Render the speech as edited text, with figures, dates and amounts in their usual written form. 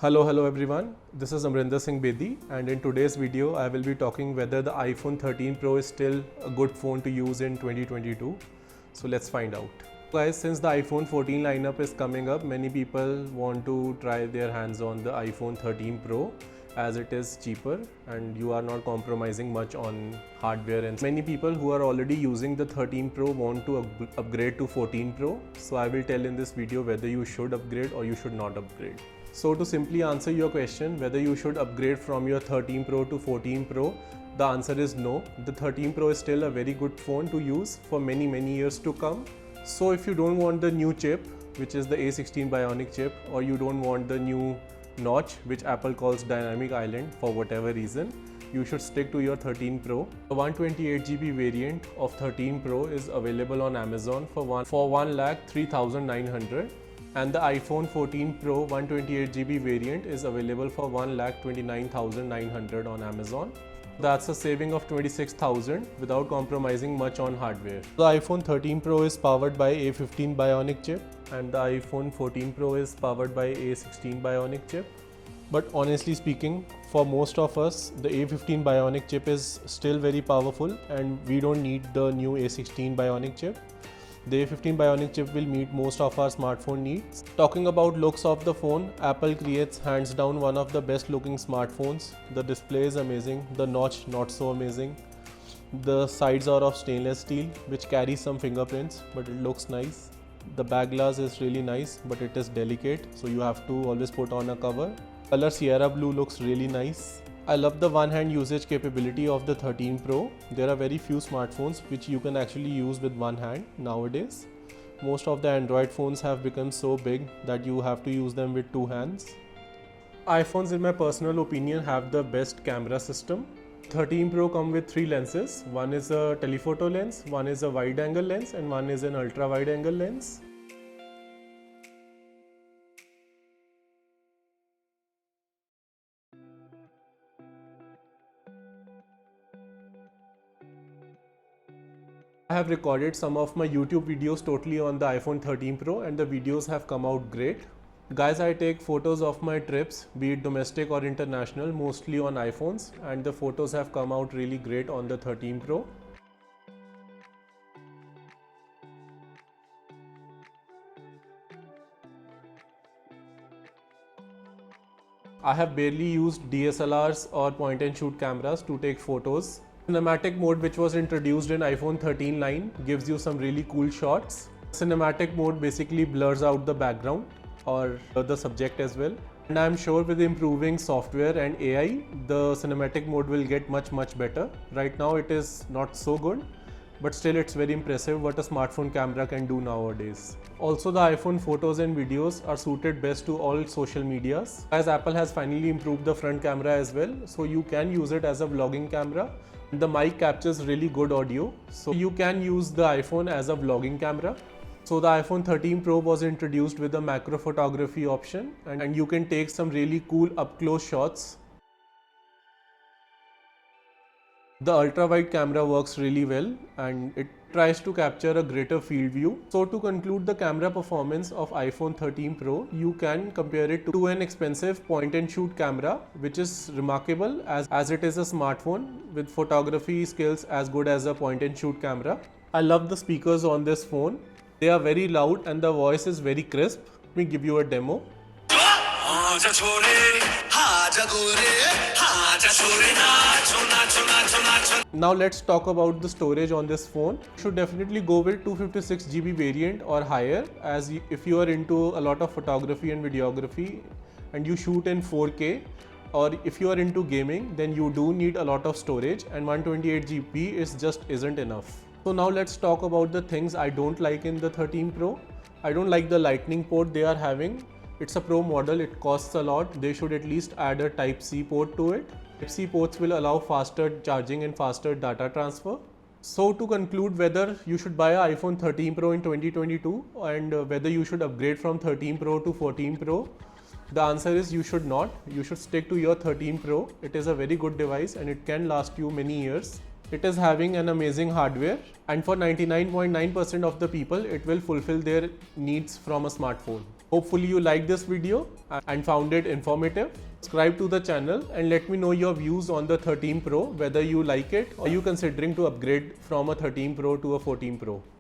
Hello everyone. This is Amrinder Singh Bedi, and in today's video I will be talking whether the iPhone 13 Pro is still a good phone to use in 2022. So let's find out. Guys, since the iPhone 14 lineup is coming up, many people want to try their hands on the iPhone 13 Pro as it is cheaper and you are not compromising much on hardware, and many people who are already using the 13 Pro want to upgrade to 14 Pro. So I will tell in this video whether you should upgrade or you should not upgrade. So to simply answer your question whether you should upgrade from your 13 Pro to 14 Pro, the answer is no. The 13 Pro is still a very good phone to use for many years to come. So if you don't want the new chip, which is the A16 Bionic chip, or you don't want the new notch which Apple calls Dynamic Island for whatever reason, you should stick to your 13 Pro. The 128GB variant of 13 Pro is available on Amazon for 1,03,900. And the iPhone 14 Pro 128GB variant is available for 1,29,900 on Amazon. That's a saving of 26,000 without compromising much on hardware. The iPhone 13 Pro is powered by A15 Bionic chip and the iPhone 14 Pro is powered by A16 Bionic chip. But honestly speaking, for most of us, the A15 Bionic chip is still very powerful and we don't need the new A16 Bionic chip. The A15 Bionic chip will meet most of our smartphone needs. Talking about looks of the phone, Apple creates hands down one of the best looking smartphones. The display is amazing, the notch not so amazing. The sides are of stainless steel which carries some fingerprints, but it looks nice. The back glass is really nice, but it is delicate, so you have to always put on a cover. Color Sierra Blue looks really nice. I love the one-hand usage capability of the 13 Pro. There are very few smartphones which you can actually use with one hand nowadays. Most of the Android phones have become so big that you have to use them with two hands. iPhones, in my personal opinion, have the best camera system. 13 Pro come with three lenses. One is a telephoto lens, one is a wide-angle lens, and one is an ultra-wide-angle lens. I have recorded some of my YouTube videos totally on the iPhone 13 Pro and the videos have come out great. Guys, I take photos of my trips, be it domestic or international, mostly on iPhones, and the photos have come out really great on the 13 Pro. I have barely used DSLRs or point and shoot cameras to take photos. Cinematic mode, which was introduced in iPhone 13 line, gives you some really cool shots. Cinematic mode basically blurs out the background or the subject as well. And I'm sure with improving software and AI, the cinematic mode will get much better. Right now it is not so good, but still it's very impressive what a smartphone camera can do nowadays. Also, the iPhone photos and videos are suited best to all social medias, as Apple has finally improved the front camera as well, so you can use it as a vlogging camera. The mic captures really good audio, so you can use the iPhone as a vlogging camera. So the iPhone 13 Pro was introduced with a macro photography option, and you can take some really cool up-close shots. The ultra-wide camera works really well and it tries to capture a greater field view. So to conclude the camera performance of iPhone 13 Pro, you can compare it to an expensive point and shoot camera, which is remarkable as it is a smartphone with photography skills as good as a point and shoot camera. I love the speakers on this phone. They are very loud and the voice is very crisp. Let me give you a demo. Now let's talk about the storage on this phone. You should definitely go with 256GB variant or higher, as if you are into a lot of photography and videography and you shoot in 4K, or if you are into gaming, then you do need a lot of storage, and 128GB isn't enough. So now let's talk about the things I don't like in the 13 Pro. I don't like the lightning port they are having. It's a Pro model, it costs a lot. They should at least add a Type-C port to it. Type-C ports will allow faster charging and faster data transfer. So to conclude whether you should buy an iPhone 13 Pro in 2022 and whether you should upgrade from 13 Pro to 14 Pro, the answer is you should not. You should stick to your 13 Pro. It is a very good device and it can last you many years. It is having an amazing hardware, and for 99.9% of the people, it will fulfill their needs from a smartphone. Hopefully you liked this video and found it informative. Subscribe to the channel and let me know your views on the 13 Pro, whether you like it or are you considering to upgrade from a 13 Pro to a 14 Pro.